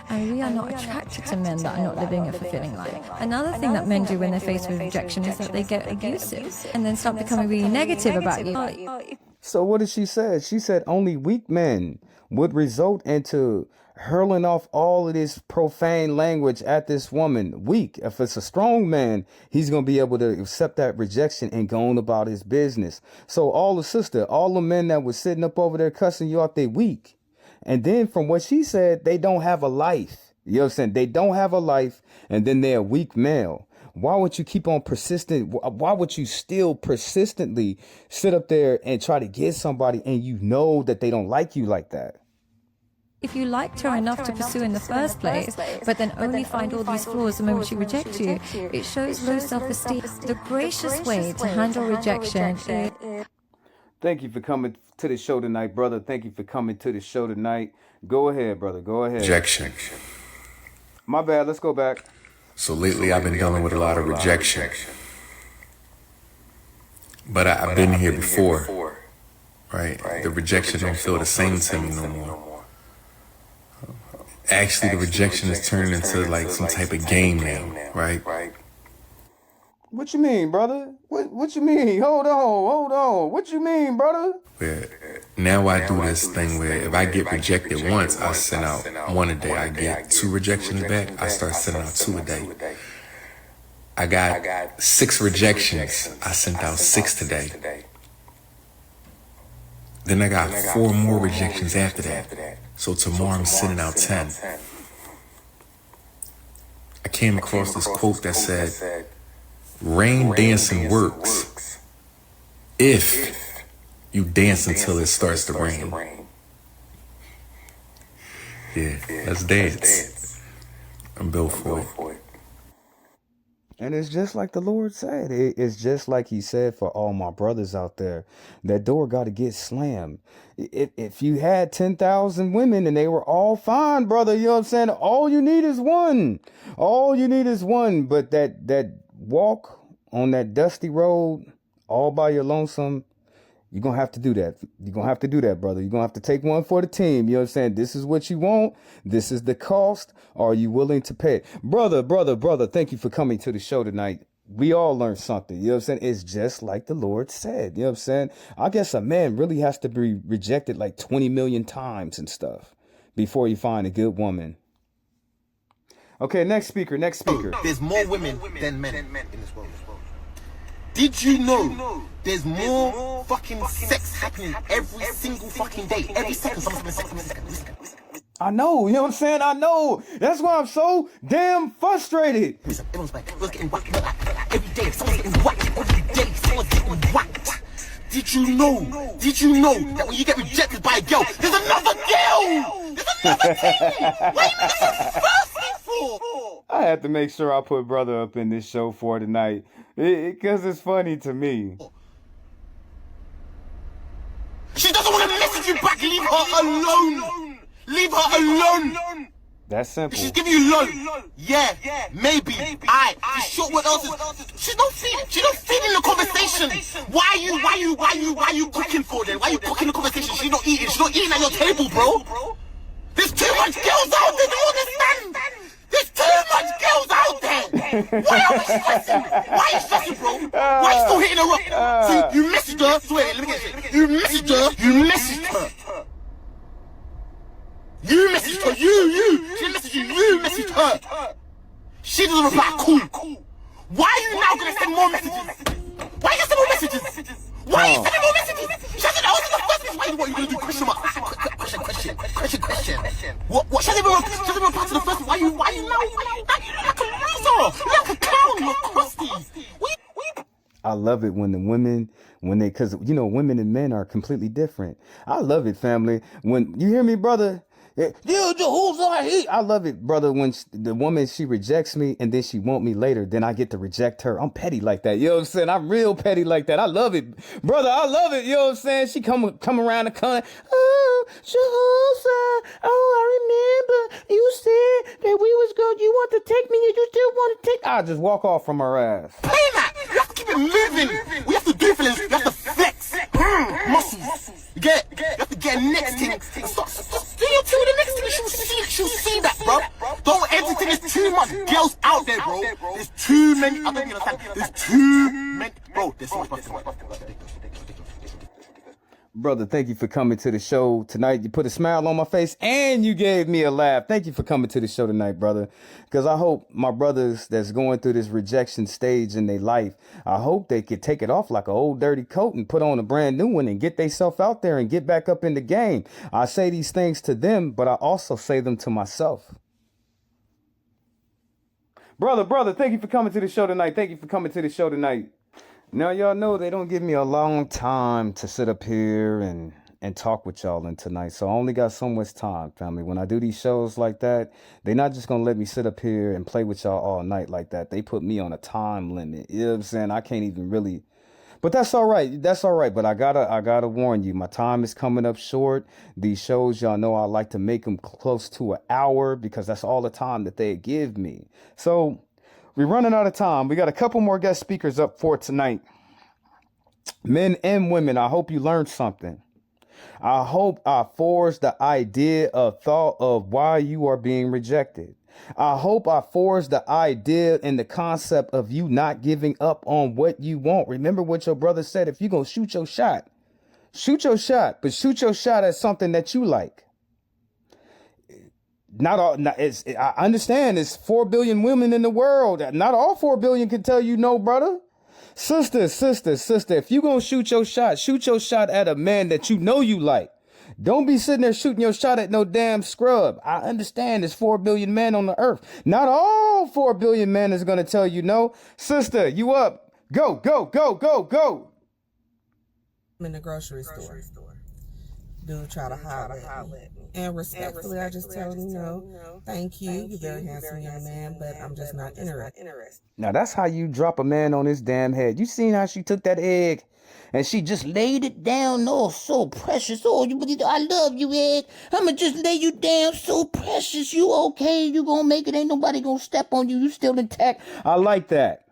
And we are not attracted to men that are not living a fulfilling life. Another thing that men do when they're faced with rejection is that they get abusive and then start becoming really negative about you. So what did she say? She said only weak men would result into hurling off all of this profane language at this woman. Weak. If it's a strong man, he's going to be able to accept that rejection and go on about his business. So all the men that were sitting up over there cussing you out, they weak. And then from what she said, they don't have a life. You know what I'm saying? They don't have a life, and then they're a weak male. Why would you keep on persistent? Why would you still persistently sit up there and try to get somebody and you know that they don't like you like that? If you liked her enough to pursue in the first place, but then only find all these flaws the moment she rejects you, it shows low self-esteem. The gracious way to handle rejection is... Thank you for coming to the show tonight, brother. Thank you for coming to the show tonight. Go ahead, brother. Go ahead. Rejection. My bad. Let's go back. So lately I've been dealing with a lot of rejection. But I've been here before, right? The rejection don't feel the same to me no more. Actually, the rejection is turning into like some type of game now, right? What you mean, brother? What you mean? Hold on. What you mean, brother? Where now I do this thing where if I get rejected once, I send out one a day. I get 2 rejections back, I start sending out 2 a day. I got 6 rejections, I sent out 6 today. Then I got 4 more rejections after that. So tomorrow I'm sending out 10. I came across this quote that said, rain dancing works if you dance until it starts to rain. Yeah, let's dance. I'm built for it. And it's just like the Lord said. It's just like he said for all my brothers out there. That door got to get slammed. If you had 10,000 women and they were all fine, brother, you know what I'm saying? All you need is one. But that walk on that dusty road all by your lonesome, you're going to have to do that. You're going to have to do that, brother. You're going to have to take one for the team. You know what I'm saying? This is what you want. This is the cost. Are you willing to pay? Brother, thank you for coming to the show tonight. We all learned something. You know what I'm saying? It's just like the Lord said. You know what I'm saying? I guess a man really has to be rejected like 20 million times and stuff before you find a good woman. Okay, next speaker. There's more women than men in this world. Did you know there's more fucking sex happening every single fucking day? Every second someone's having sex. Every second. I know, you know what I'm saying? I know. That's why I'm so damn frustrated. Everyone's getting whacked every day. Someone's getting whacked every day. Someone's getting whacked. Did you know that when you get rejected by a girl, there's another girl? There's another thing. Why are you so thirsty for? I had to make sure I put brother up in this show for tonight. Because it's funny to me. She doesn't want to message you back. Leave her alone. Leave her alone. That's simple. She's giving you low. Yeah, maybe. She's short. What else is? She's not feeding the conversation. Why you cooking for then? Why you cooking the conversation? She's not eating at your table, bro. There's too much girls out there. Do you understand? There's too much girls out there. Why are we stressing? Why are you stressing, bro? Why are you still hitting her up? See, you messaged her. So wait, let me get this. You messaged her. You messaged her. She didn't message you. You messaged her. She doesn't reply. Cool. Why are you now gonna send more messages? Why are you sending more messages? Why are you sending more messages? She hasn't answered the first message. What are you gonna do? Question mark. Question. What? She hasn't even replied to the first one. Why you now? You're like a loser. You're like a clown. You're crusty. love it when the women, because you know, women and men are completely different. I love it, family. When you hear me, brother. I love it, brother, when the woman, she rejects me and then she want me later, then I get to reject her. I'm petty like that. You know what I'm saying? I'm real petty like that. I love it, brother. I love it. You know what I'm saying? She come around the corner. Oh, Jehoshaphat. Oh, I remember you said that we was going, you want to take me and you still want to take. I just walk off from her ass. Play that. You have to keep it moving. We have to do feelings. You have to flex. Muscles. You get it? You have to get next thing. Stop. Do your two the next thing. She'll see that, bro. Don't everything is too much. Girls out there, bro. There's too many. I don't understand. There's too many. Bro, there's so much. Brother, thank you for coming to the show tonight. You put a smile on my face and you gave me a laugh. Thank you for coming to the show tonight, brother. Because I hope my brothers that's going through this rejection stage in their life, I hope they could take it off like an old dirty coat and put on a brand new one and get themselves out there and get back up in the game. I say these things to them, but I also say them to myself. Brother, thank you for coming to the show tonight. Now, y'all know they don't give me a long time to sit up here and talk with y'all in tonight. So I only got so much time, family. When I do these shows like that, they're not just going to let me sit up here and play with y'all all night like that. They put me on a time limit. You know what I'm saying? I can't even really. But that's all right. But I gotta warn you, my time is coming up short. These shows, y'all know I like to make them close to an hour because that's all the time that they give me. So we're running out of time. We got a couple more guest speakers up for tonight. Men and women, I hope you learned something. I hope I forged the idea of thought of why you are being rejected. I hope I forged the idea and the concept of you not giving up on what you want. Remember what your brother said. If you're going to shoot your shot, but shoot your shot at something that you like. I understand there's 4 billion women in the world. Not all 4 billion can tell you no, brother. Sister, if you gonna shoot your shot at a man that you know you like. Don't be sitting there shooting your shot at no damn scrub. I understand there's 4 billion men on the earth. Not all 4 billion men is gonna tell you no. Sister, you up. Go. I'm in the grocery store. Dude try to holler at me. And respectfully, I just tell him, no, thank you. You're very handsome young man, but I'm just not interested. Now that's how you drop a man on his damn head. You seen how she took that egg and she just laid it down. Oh, so precious. Oh, I love you, egg. I'ma just lay you down. So precious. You okay? You gonna make it. Ain't nobody gonna step on you. You still intact. I like that.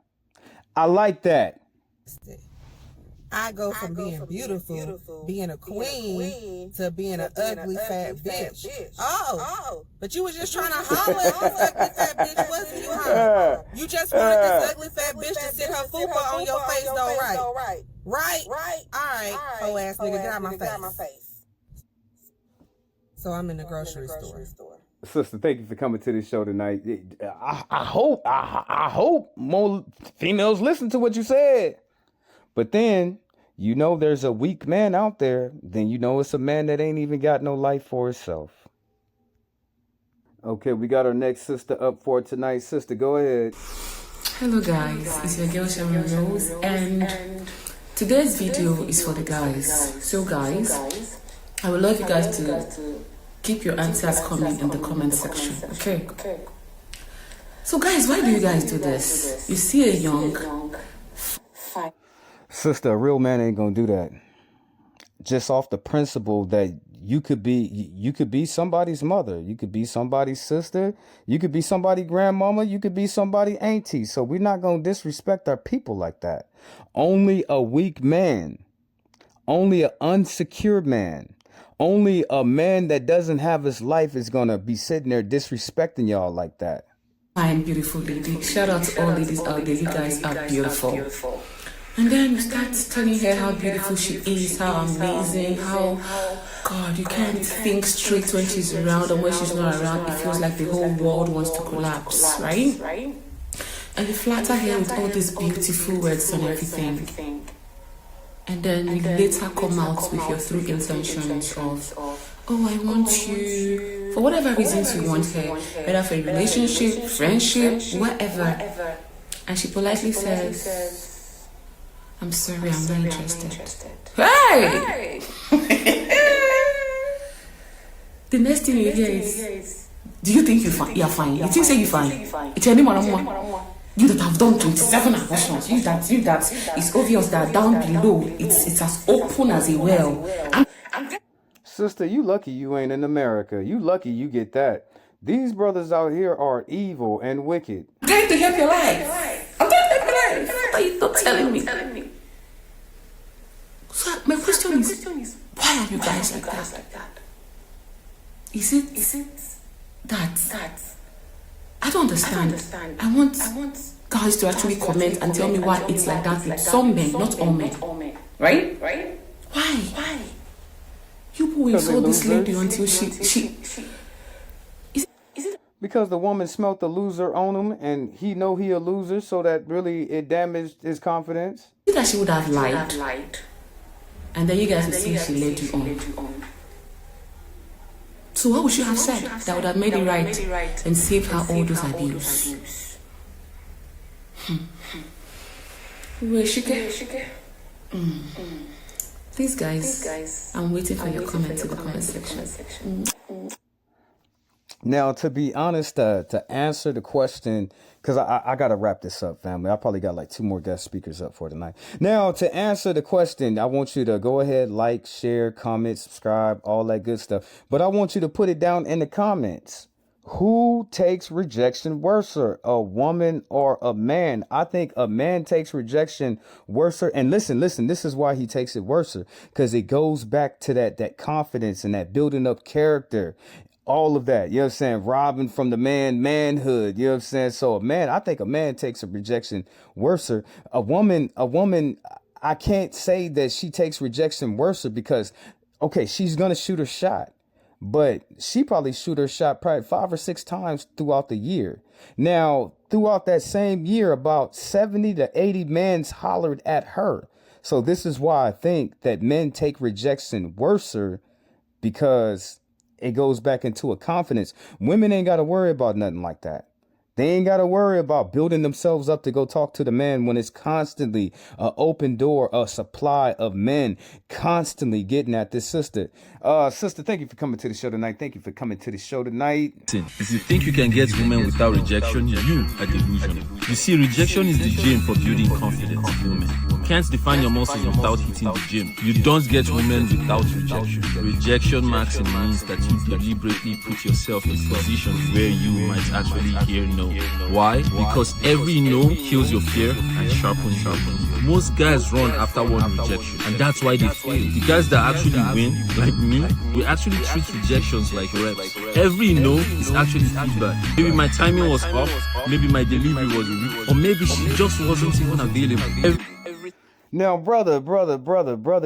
I go from being beautiful, being a queen, to being an ugly fat bitch. Oh, but you was just trying to holler at this ugly fat bitch, wasn't you, huh? You just wanted this ugly fat bitch to sit her fupa on your face, though, right? Right? All right, hoe ass nigga, get out my face. So I'm in the grocery store. Sister, thank you for coming to this show tonight. I hope more females listen to what you said. But then, you know there's a weak man out there, then you know it's a man that ain't even got no life for himself. Okay, we got our next sister up for tonight. Sister, go ahead. Hello guys, it's your girl Sharon Rose, and today's video is for the guys. So guys, I would love you guys to keep your answers coming in the comment section, okay? So guys, why do you guys do this? You see a young... Sister, a real man ain't gonna do that. Just off the principle that you could be somebody's mother, you could be somebody's sister, you could be somebody's grandmama, you could be somebody's auntie. So we're not gonna disrespect our people like that. Only a weak man, only an unsecure man, only a man that doesn't have his life is gonna be sitting there disrespecting y'all like that. Fine, beautiful lady. Shout out to all ladies out there. You guys are beautiful. And then you start telling her how beautiful she is, how amazing, how, God, you can't think straight when she's around, and when she's not around, it feels like the whole world wants to collapse, right? And you flatter her with all these beautiful words and everything. And then you later come out with your true intentions of, oh, I want you, for whatever reasons you want her, whether for a relationship, friendship, whatever. And she politely says, I'm sorry, I'm not interested. Hey! The next thing you hear is, do you think you're fine? You think you're fine? It's anyone. You that have done 27 abortions, you that it's obvious that down below it's as open as a well. Sister, you lucky you ain't in America. You lucky you get that. These brothers out here are evil and wicked. I'm trying to help your life. What are you not telling me? So my question is, why are you guys like that? Is it that? I don't understand. I want guys to actually comment and tell me why it's like that with some men, not all men. Right? Why? You boys saw this lady until she because the woman smelt the loser on him and he know he a loser, so that really it damaged his confidence. That she would have lied. And then you guys would see she led you on. So what would you have said that would have made it right and saved her all those abuse? Where she get? Please guys, I'm waiting for your comments in the comment section. Now, to be honest, to answer the question, because I got to wrap this up, family. I probably got like 2 more guest speakers up for tonight. Now, to answer the question, I want you to go ahead, like, share, comment, subscribe, all that good stuff. But I want you to put it down in the comments. Who takes rejection worse, a woman or a man? I think a man takes rejection worse. And listen, this is why he takes it worse, because it goes back to that confidence and that building up character. All of that, you know what I'm saying? Robbing from the manhood, you know what I'm saying? So I think a man takes a rejection worse. A woman, I can't say that she takes rejection worse because, okay, she's going to shoot her shot, but she probably shoot her shot probably 5 or 6 times throughout the year. Now, throughout that same year, about 70 to 80 men hollered at her. So this is why I think that men take rejection worse, because it goes back into a confidence. Women ain't got to worry about nothing like that. They ain't got to worry about building themselves up to go talk to the man when it's constantly an open door, a supply of men constantly getting at this sister. Sister, thank you for coming to the show tonight. Listen, if you think you can get women without rejection, you are delusional. You see, rejection is the gym for building confidence in women. You can't define your muscles without hitting the gym. You don't get women without rejection. Rejection marks and means that you deliberately put yourself in positions where you might actually hear no. Why? Because every no kills your fear and sharpens you. Most guys run after one rejection, and that's why they fail. The guys that actually win, like me, we actually treat rejections like reps. Every no is actually feedback. Maybe my timing was off, maybe my delivery was weak, or maybe she just wasn't even available. Now, brother,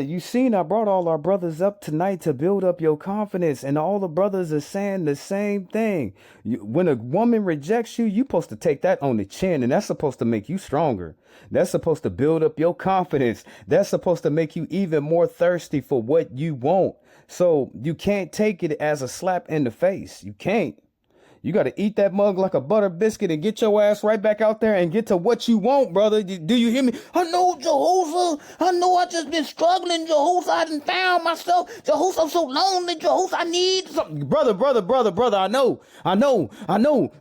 you seen I brought all our brothers up tonight to build up your confidence, and all the brothers are saying the same thing. When a woman rejects you, you're supposed to take that on the chin, and that's supposed to make you stronger. That's supposed to build up your confidence. That's supposed to make you even more thirsty for what you want. So you can't take it as a slap in the face. You can't. You got to eat that mug like a butter biscuit and get your ass right back out there and get to what you want, brother. Do you hear me? I know, Jehoshaphat. I know I just been struggling, Jehoshaphat. I done found myself. Jehoshaphat, I'm so lonely, Jehoshaphat. I need something. Brother. I know.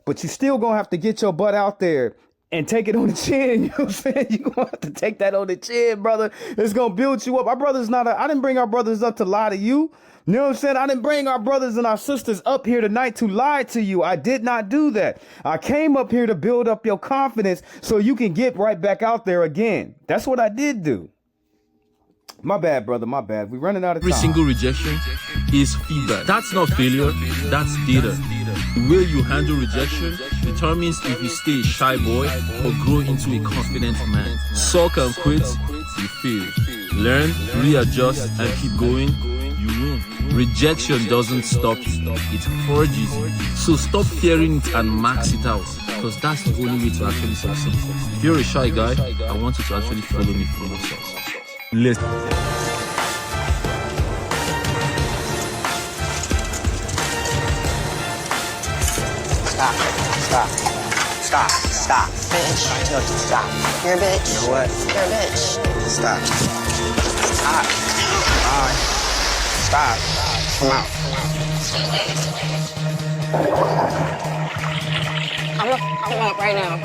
But you still going to have to get your butt out there and take it on the chin. You know what I'm saying? You're going to have to take that on the chin, brother. It's going to build you up. Our brother's I didn't bring our brothers up to lie to you. You know what I'm saying? I didn't bring our brothers and our sisters up here tonight to lie to you. I did not do that. I came up here to build up your confidence so you can get right back out there again. That's what I did do. My bad, brother. My bad. We're running out of time. Every single rejection is feedback. That's not failure. That's data. The way you handle rejection determines if you stay a shy boy or grow into a confident man. Sulk and quit, you fail. Learn, readjust, and keep going, you win. Rejection doesn't stop you, it forges you. So stop fearing it and max it out, because that's the only way to actually succeed. If you're a shy guy, I want you to actually follow me through the process. Listen. Stop. Stop. Stop. Bitch. I tell you, stop. You're a bitch. You know what? You're a bitch. Stop. Stop. Bye. Stop. Come out. I'm up right now.